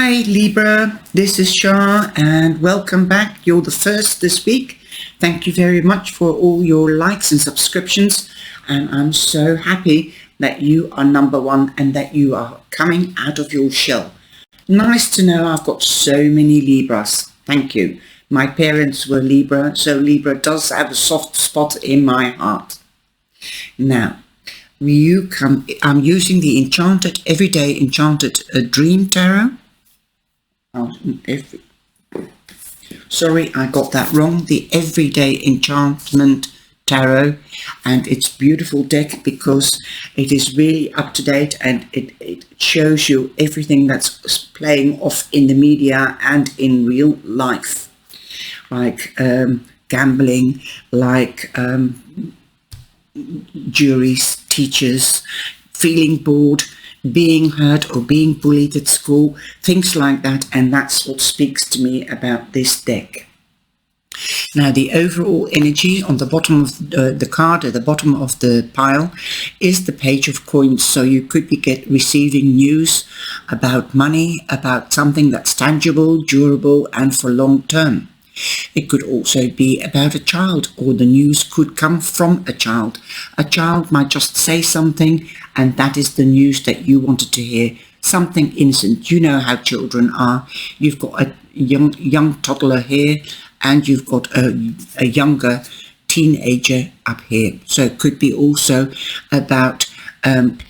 Hi Libra, this is Shah and welcome back. You're the first this week. Thank you very much for all your likes and subscriptions, and I'm so happy that you are number one and that you are coming out of your shell. Nice to know I've got so many Libras. Thank you. My parents were Libra, so Libra does have a soft spot in my heart. Now, I'm using the Everyday Enchanted Dream Tarot. Sorry, I got that wrong. The Everyday Enchantment Tarot, and it's a beautiful deck because it is really up to date and it shows you everything that's playing off in the media and in real life, like gambling, like juries, teachers, feeling bored, being hurt or being bullied at school, things like that, and that's what speaks to me about this deck. Now, the overall energy on the bottom of the card, at the bottom of the pile, is the Page of Coins. So you could be receiving news about money, about something that's tangible, durable, and for long term. It could also be about a child, or the news could come from a child. A child might just say something, and that is the news that you wanted to hear. Something innocent. You know how children are. You've got a young toddler here, and you've got a younger teenager up here. So it could be also about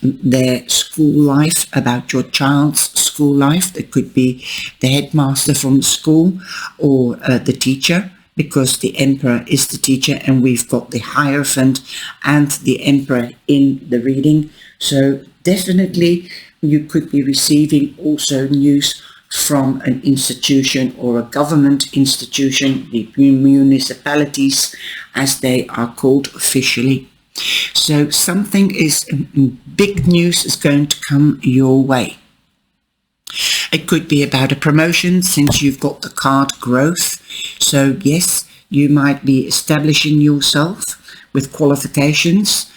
their school life, about your child's school life. It could be the headmaster from school or the teacher, because the Emperor is the teacher, and we've got the Hierophant and the Emperor in the reading. So definitely you could be receiving also news from an institution or a government institution, the municipalities as they are called officially. So something big news is going to come your way. It could be about a promotion, since you've got the card growth. So yes, you might be establishing yourself with qualifications.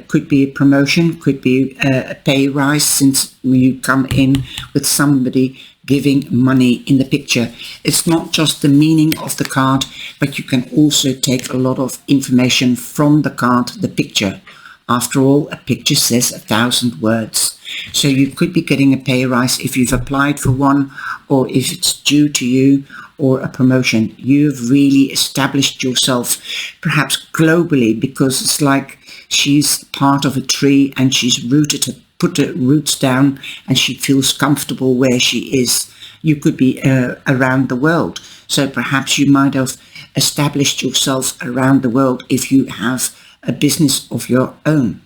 Could be a promotion, could be a pay rise, since you come in with somebody giving money in the picture. It's not just the meaning of the card, but you can also take a lot of information from the card, the picture. After all, a picture says 1,000 words. So you could be getting a pay rise if you've applied for one, or if it's due to you, or a promotion. You've really established yourself, perhaps globally, because it's like she's part of a tree and she's put her roots down, and she feels comfortable where she is. You could be around the world. So perhaps you might have established yourself around the world if you have a business of your own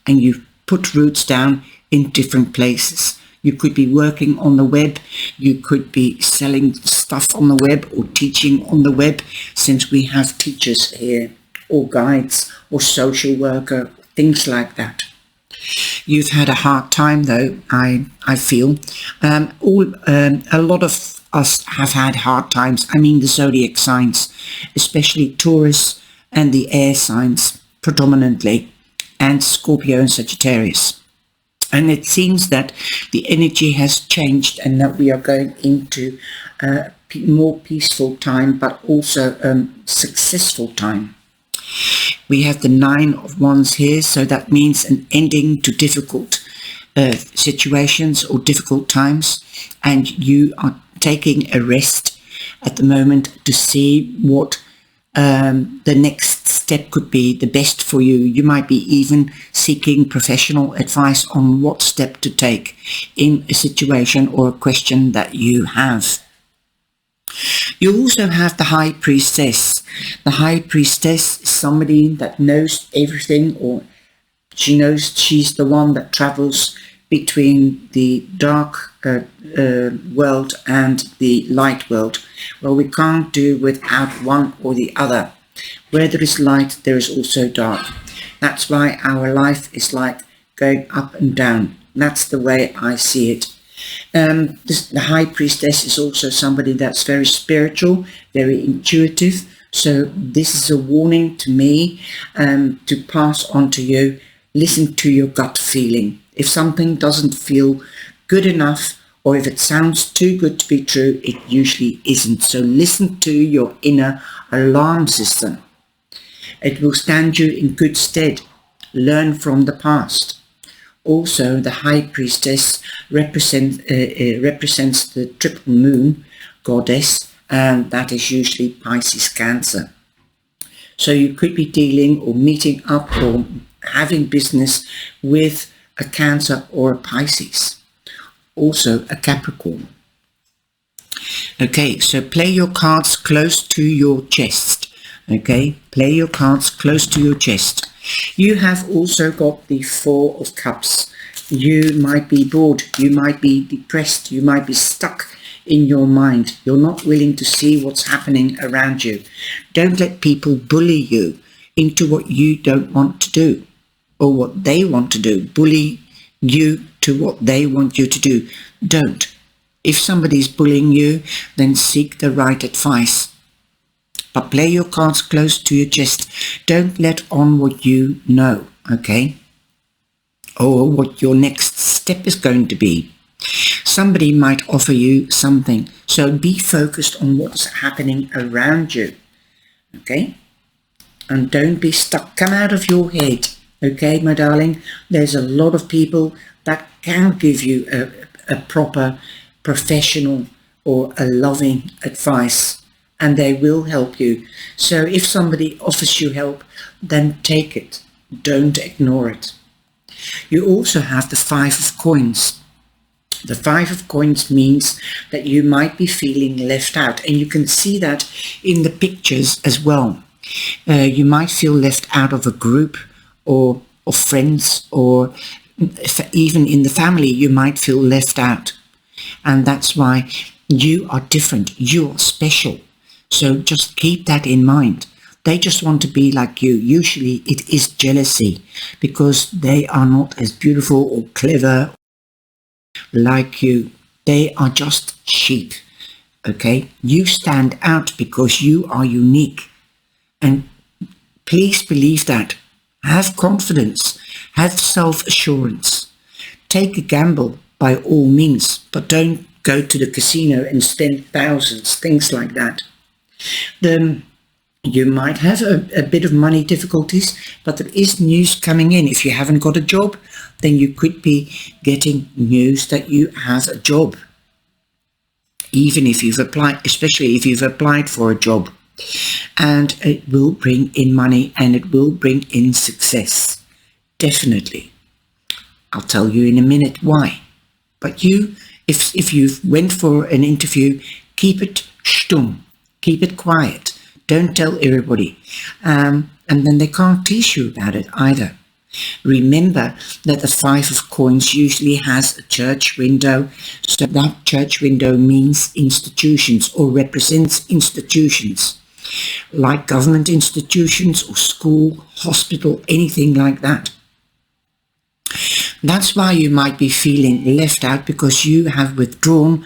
and you've put roots down in different places. You could be working on the web, you could be selling stuff on the web or teaching on the web, since we have teachers here, or guides, or social worker, things like that. You've had a hard time though, I feel. A lot of us have had hard times. I mean the zodiac signs, especially Taurus and the air signs predominantly, and Scorpio and Sagittarius. And it seems that the energy has changed, and that we are going into a more peaceful time, but also successful time. We have the 9 of Wands here, so that means an ending to difficult situations or difficult times, and you are taking a rest at the moment to see what the next step could be the best for you. You might be even seeking professional advice on what step to take in a situation or a question that you have. You also have the High Priestess. The High Priestess is somebody that knows everything, or she knows she's the one that travels between the dark world and the light world. Well, we can't do without one or the other. Where there is light, there is also dark. That's why our life is like going up and down. That's the way I see it. The High Priestess is also somebody that's very spiritual, very intuitive. So this is a warning to me to pass on to you. Listen to your gut feeling. If something doesn't feel good enough, or if it sounds too good to be true, it usually isn't. So listen to your inner alarm system. It will stand you in good stead. Learn from the past. Also, the High Priestess represents the triple moon goddess, and that is usually Pisces Cancer. So you could be dealing or meeting up or having business with a Cancer or a Pisces. Also a Capricorn. Okay, so play your cards close to your chest. Okay, play your cards close to your chest. You have also got the Four of Cups. You might be bored, you might be depressed, you might be stuck in your mind. You're not willing to see what's happening around you. Don't let people bully you into what you don't want to do or what they want to do. Bully you to what they want you to do. Don't. If somebody's bullying you, then seek the right advice. But play your cards close to your chest. Don't let on what you know, okay? Or what your next step is going to be. Somebody might offer you something, so be focused on what's happening around you, okay? And don't be stuck. Come out of your head, okay, my darling? There's a lot of people that can give you a proper professional or a loving advice, and they will help you. So if somebody offers you help, then take it. Don't ignore it. You also have the Five of Coins. The Five of Coins means that you might be feeling left out, and you can see that in the pictures as well. You might feel left out of a group or of friends, or even in the family you might feel left out, and that's why you are different, you are special. So just keep that in mind. They just want to be like you. Usually it is jealousy because they are not as beautiful or clever like you. They are just sheep, okay? You stand out because you are unique, and please believe that. Have confidence, have self-assurance. Take a gamble by all means, but don't go to the casino and spend thousands, things like that. You might have a bit of money difficulties, but there is news coming in. If you haven't got a job, then you could be getting news that you have a job. Even if you've applied, especially if you've applied for a job. And it will bring in money and it will bring in success. Definitely. I'll tell you in a minute why. But you, if you've went for an interview, keep it stumm. Keep it quiet. Don't tell everybody. And then they can't tease you about it either. Remember that the Five of Coins usually has a church window. So that church window means institutions or represents institutions. Like government institutions or school, hospital, anything like that. That's why you might be feeling left out, because you have withdrawn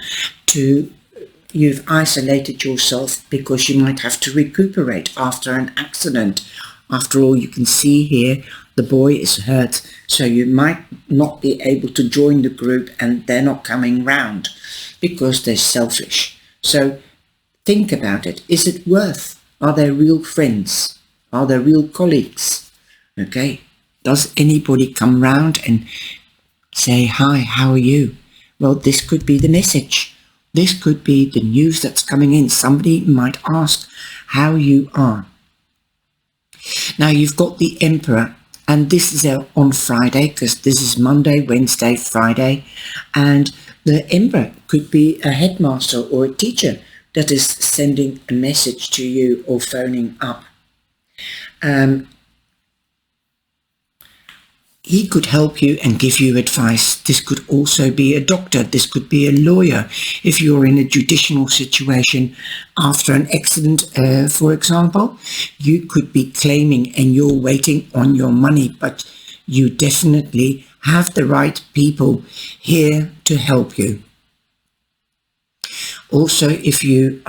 you've isolated yourself because you might have to recuperate after an accident. After all, you can see here, the boy is hurt, so you might not be able to join the group and they're not coming round because they're selfish. So think about it. Is it worth? Are they real friends? Are they real colleagues? Okay. Does anybody come round and say, hi, how are you? Well, this could be the message. This could be the news that's coming in. Somebody might ask how you are. Now you've got the Emperor, and this is on Friday, because this is Monday, Wednesday, Friday, and the Emperor could be a headmaster or a teacher that is sending a message to you or phoning up. He could help you and give you advice. This could also be a doctor. This could be a lawyer. If you're in a judicial situation after an accident, for example, you could be claiming and you're waiting on your money, but you definitely have the right people here to help you. Also, if you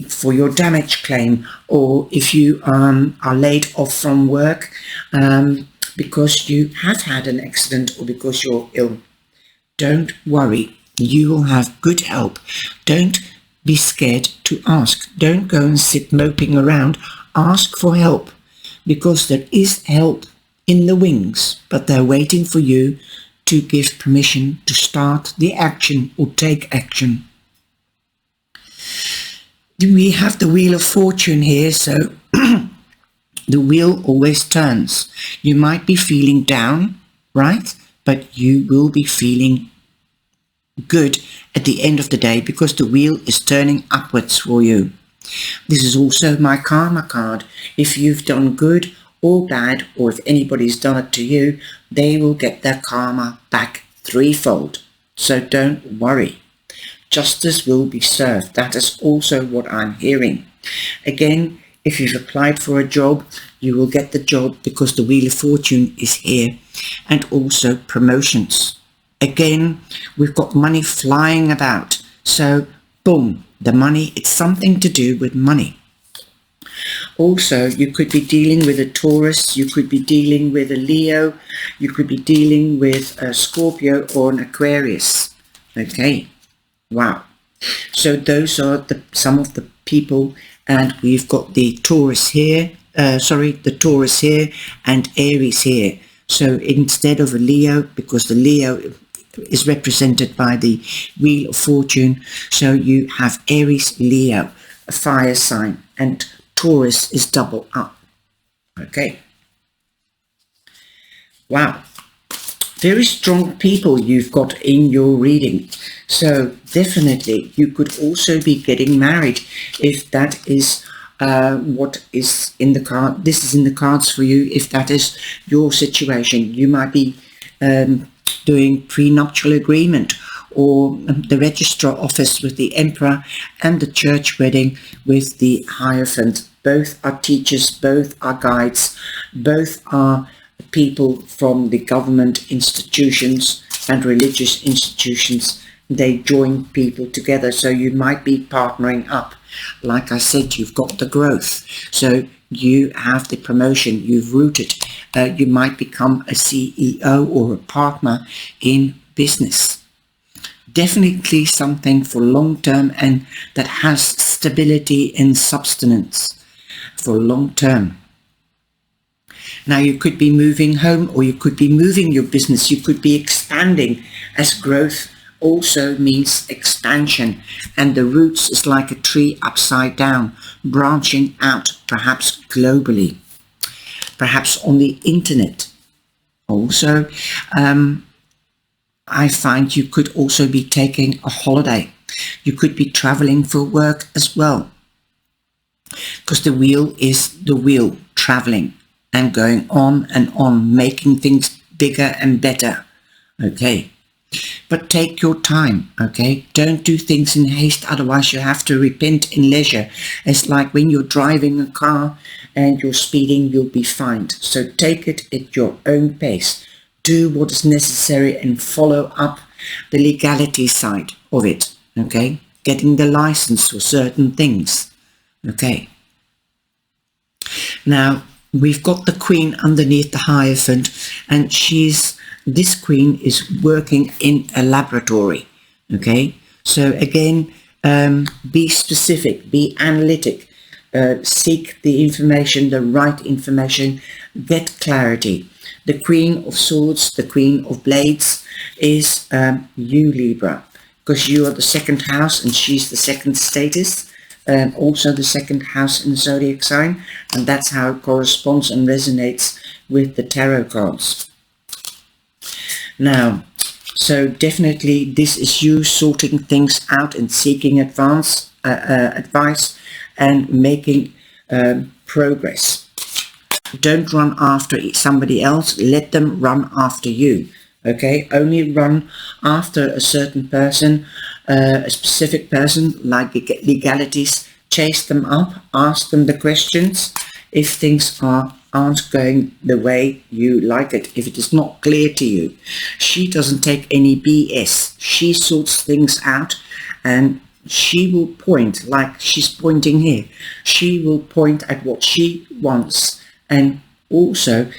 for your damage claim, or if you are laid off from work because you have had an accident or because you're ill, don't worry. You will have good help. Don't be scared to ask. Don't go and sit moping around. Ask for help, because there is help in the wings, but they're waiting for you to give permission to start the action or take action. We have the Wheel of Fortune here, so the wheel always turns. You might be feeling down, right? But you will be feeling good at the end of the day, because the wheel is turning upwards for you. This is also my karma card. If you've done good or bad, or if anybody's done it to you, they will get their karma back threefold. So don't worry. Justice will be served. That is also what I'm hearing. Again, if you've applied for a job, you will get the job, because the Wheel of Fortune is here. And also promotions. Again, we've got money flying about. So, boom, the money, it's something to do with money. Also, you could be dealing with a Taurus, you could be dealing with a Leo, you could be dealing with a Scorpio or an Aquarius. Okay, wow. So those are some of the people, and we've got the Taurus here, the Taurus here and Aries here. So instead of a Leo, because the Leo is represented by the Wheel of Fortune, so you have Aries, Leo, a fire sign, and Taurus is double up. Okay. Wow. Very strong people you've got in your reading. So definitely you could also be getting married if that is what is in the card. This is in the cards for you. If that is your situation, you might be doing prenuptial agreement, or the registrar office with the emperor, and the church wedding with the Hierophant. Both are teachers, both are guides, both are people from the government institutions and religious institutions. They join people together, so you might be partnering up. Like I said, you've got the growth, so you have the promotion, you've rooted. You might become a CEO or a partner in business. Definitely something for long term, and that has stability and substance for long term. Now you could be moving home, or you could be moving your business, you could be expanding, as growth also means expansion, and the roots is like a tree upside down, branching out, perhaps globally, perhaps on the internet. Also, I find you could also be taking a holiday. You could be traveling for work as well, because the wheel is the wheel, traveling and going on and on, making things bigger and better. Okay, but take your time. Okay, don't do things in haste, otherwise you have to repent in leisure. It's like when you're driving a car and you're speeding, you'll be fined. So take it at your own pace. Do what is necessary and follow up the legality side of it. Okay, getting the license for certain things. Okay, now we've got the Queen underneath the Hierophant, and this Queen is working in a laboratory. Okay, so again, be specific, be analytic, seek the information, the right information, get clarity. The Queen of Swords, the Queen of Blades is you, Libra, because you are the second house and she's the second status, also the second house in the zodiac sign, and that's how it corresponds and resonates with the tarot cards. Now, so definitely this is you sorting things out and seeking advice and making progress. Don't run after somebody else, let them run after you. Okay, only run after a certain person, a specific person, like legalities. Chase them up, ask them the questions if things aren't going the way you like it, if it is not clear to you. She doesn't take any BS. She sorts things out, and she will point, like she's pointing here. She will point at what she wants. And also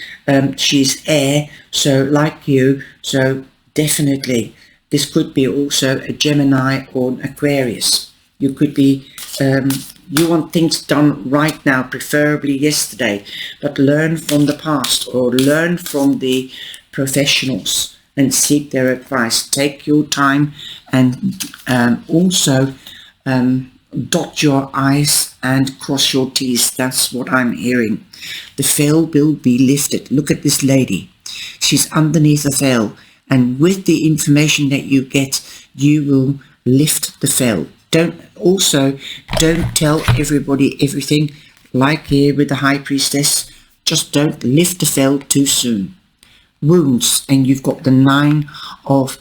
she's air, so like you, so definitely This could be also a Gemini or an Aquarius. You could be, you want things done right now, preferably yesterday, but learn from the past or learn from the professionals and seek their advice. Take your time and also dot your I's and cross your T's. That's what I'm hearing. The veil will be lifted. Look at this lady. She's underneath the veil. And with the information that you get, you will lift the veil. Don't tell everybody everything. Like here with the High Priestess, just don't lift the veil too soon. Wounds, and you've got the 9 of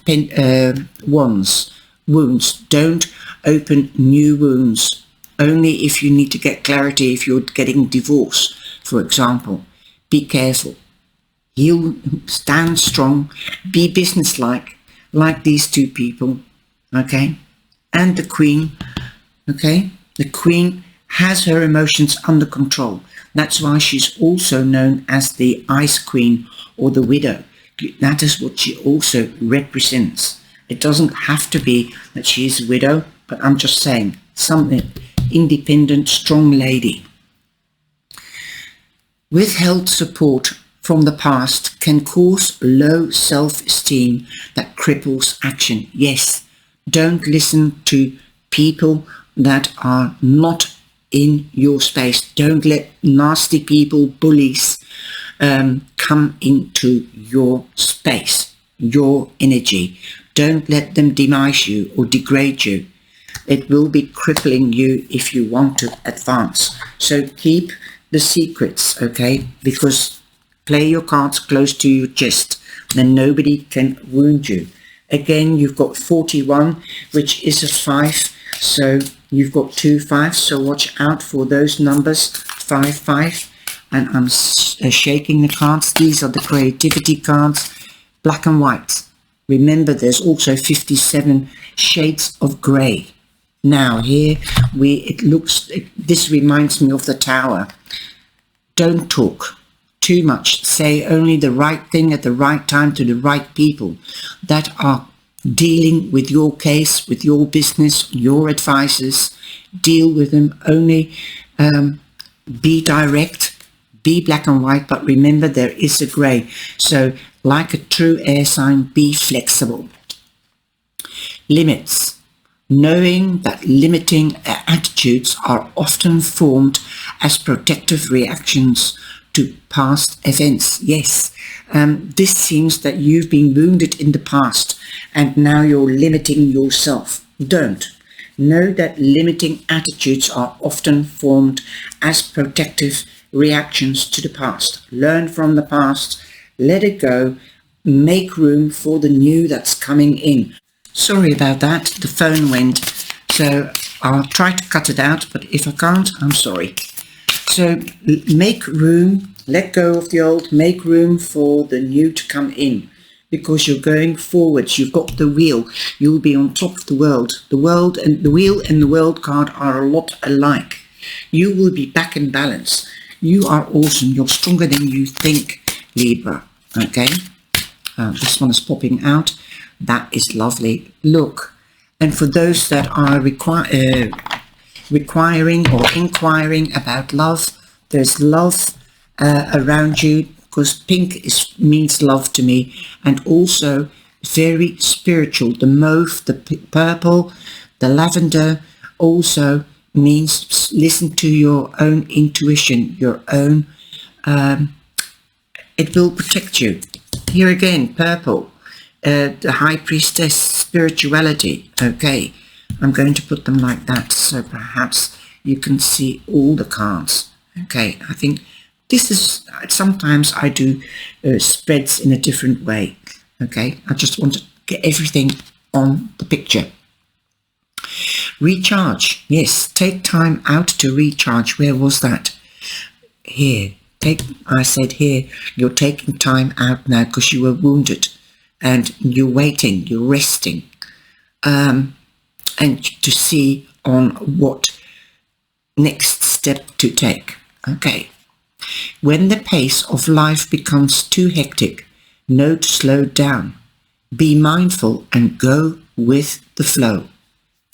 Wands. Wounds. Don't open new wounds. Only if you need to get clarity, if you're getting divorce, for example. Be careful. Heal, stand strong, be businesslike, like these two people, okay? And the Queen, okay? The Queen has her emotions under control. That's why she's also known as the Ice Queen or the Widow. That is what she also represents. It doesn't have to be that she is a widow, but I'm just saying, something independent, strong lady. Withheld support from the past can cause low self-esteem that cripples action. Yes, don't listen to people that are not in your space. Don't let nasty people, bullies, come into your space, your energy. Don't let them demise you or degrade you. It will be crippling you if you want to advance. So keep the secrets, okay? Because play your cards close to your chest, then nobody can wound you. Again, you've got 41, which is a 5, so you've got 2 5s, so watch out for those numbers, 5 5, and I'm shaking the cards. These are the creativity cards, black and white. Remember, there's also 57 shades of grey. Now here, this reminds me of the Tower. Don't talk too much. Say only the right thing at the right time to the right people that are dealing with your case, with your business, your advisors. Deal with them. Only be direct, be black and white, but remember there is a grey. So like a true air sign, be flexible. Limits. Knowing that limiting attitudes are often formed as protective reactions to past events. Yes, this seems that you've been wounded in the past and now you're limiting yourself. Don't. Know that limiting attitudes are often formed as protective reactions to the past. Learn from the past, let it go, make room for the new that's coming in. Sorry about that, the phone went, so I'll try to cut it out, but if I can't, I'm sorry. So make room, let go of the old, make room for the new to come in, because you're going forwards. You've got the wheel, you'll be on top of the world. The world and the wheel and the world card are a lot alike. You will be back in balance. You are awesome, you're stronger than you think, Libra, okay? This one is popping out. That is lovely. Look, and for those that are requiring or inquiring about love, there's love around you, because pink means love to me, and also very spiritual. The mauve, the purple, the lavender also means listen to your own intuition, your own, it will protect you. Here again, purple. The High Priestess, spirituality. Okay, I'm going to put them like that so perhaps you can see all the cards. Okay, I think this is, sometimes I do spreads in a different way. Okay, I just want to get everything on the picture. Recharge. Yes, take time out to recharge. Where was that? Here. I said here, you're taking time out now because you were wounded. And you're waiting, you're resting, and to see on what next step to take. Okay. When the pace of life becomes too hectic, know to slow down. Be mindful and go with the flow.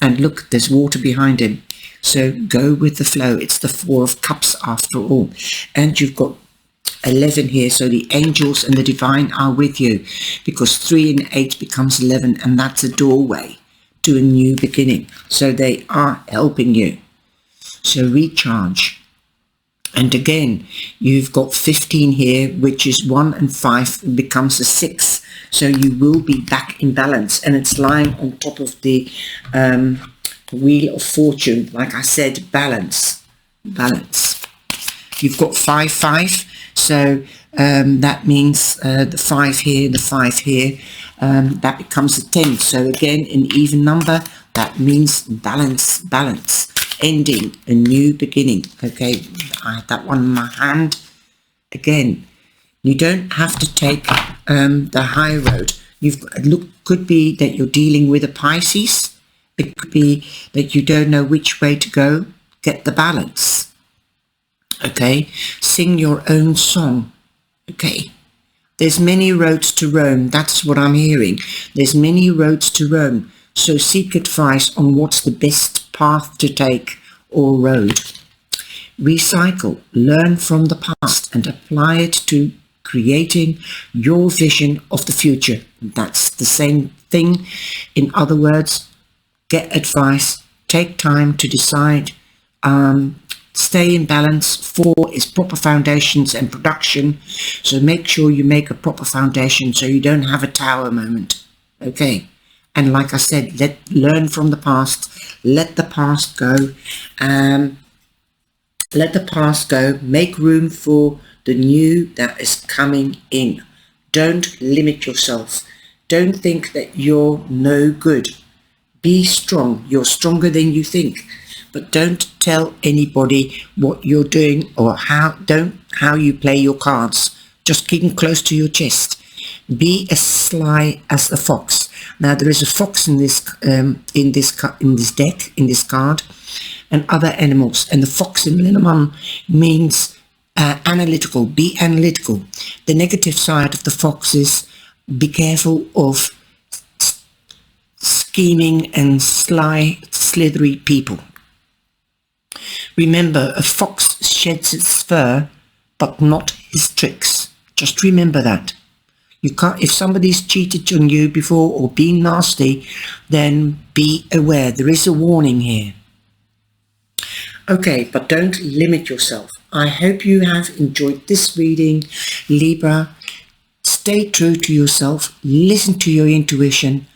And look, there's water behind him. So go with the flow. It's the Four of Cups after all. And you've got 11 here. So the angels and the divine are with you, because 3 and 8 becomes 11. And that's a doorway to a new beginning. So they are helping you. So recharge. And again, you've got 15 here, which is 1 and 5 becomes a 6. So you will be back in balance. And it's lying on top of the Wheel of Fortune. Like I said, balance. Balance. You've got 5, 5. So that means the 5 here, the 5 here. That becomes a 10. So again, an even number. That means balance, balance. Ending, a new beginning. Okay, I have that one in my hand. Again, you don't have to take the high road. Could be that you're dealing with a Pisces. It could be that you don't know which way to go. Get the balance. Okay, sing your own song. Okay, there's many roads to Rome. That's what I'm hearing. There's many roads to Rome. So seek advice on what's the best path to take or road. Recycle, learn from the past and apply it to creating your vision of the future. That's the same thing. In other words, get advice, take time to decide, stay in balance. 4 is proper foundations and production. So make sure you make a proper foundation so you don't have a tower moment. Okay. And like I said, learn from the past. Let the past go. Let the past go. Make room for the new that is coming in. Don't limit yourself. Don't think that you're no good. Be strong. You're stronger than you think. But don't tell anybody what you're doing or how you play your cards. Just keep them close to your chest. Be as sly as the fox. Now there is a fox in this deck, in this card, and other animals. And the fox in Linneman means analytical. Be analytical. The negative side of the fox is be careful of scheming and slithery people. Remember, a fox sheds its fur, but not his tricks. Just remember that. You can't, if somebody's cheated on you before or been nasty, then be aware. There is a warning here. Okay, but don't limit yourself. I hope you have enjoyed this reading, Libra. Stay true to yourself, listen to your intuition,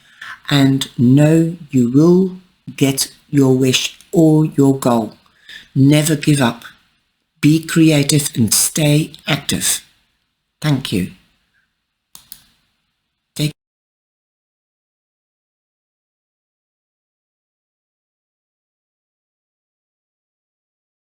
and know you will get your wish or your goal. Never give up. Be creative and stay active. Thank you.